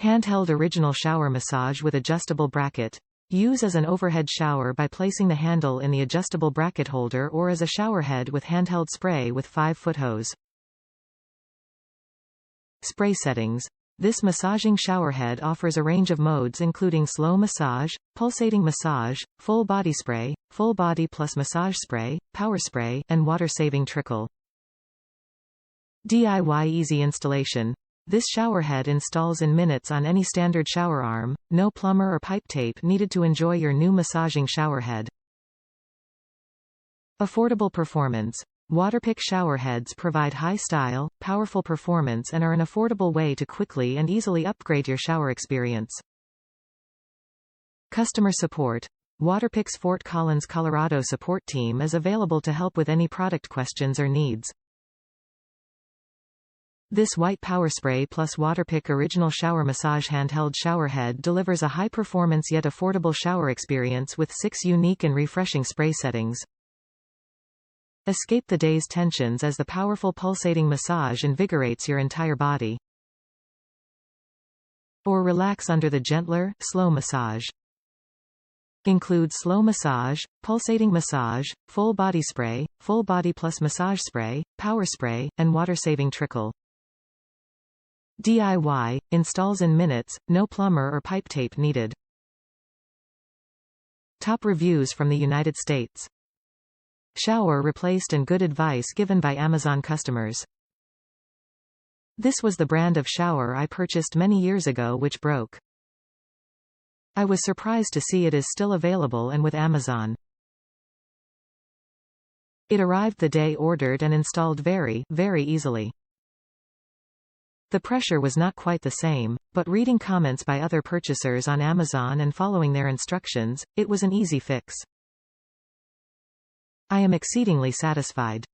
Handheld original shower massage with adjustable bracket. Use as an overhead shower by placing the handle in the adjustable bracket holder or as a shower head with handheld spray with 5-foot hose. Spray settings. This massaging showerhead offers a range of modes including slow massage, pulsating massage, full body spray, full body plus massage spray, power spray, and water-saving trickle. DIY easy installation. This showerhead installs in minutes on any standard shower arm, no plumber or pipe tape needed to enjoy your new massaging showerhead. Affordable performance. Waterpik showerheads provide high-style, powerful performance and are an affordable way to quickly and easily upgrade your shower experience. Customer support. Waterpik's Fort Collins, Colorado support team is available to help with any product questions or needs. This white power spray plus Waterpik original shower massage handheld showerhead delivers a high-performance yet affordable shower experience with 6 unique and refreshing spray settings. Escape the day's tensions as the powerful pulsating massage invigorates your entire body. Or relax under the gentler, slow massage. Includes slow massage, pulsating massage, full body spray, full body plus massage spray, power spray, and water-saving trickle. DIY, installs in minutes, no plumber or pipe tape needed. Top reviews from the United States. Shower replaced and good advice given by Amazon customers. This was the brand of shower I purchased many years ago which broke. I was surprised to see it is still available and with Amazon. It arrived the day ordered and installed very easily. The pressure was not quite the same, but reading comments by other purchasers on Amazon and following their instructions, it was an easy fix. I am exceedingly satisfied.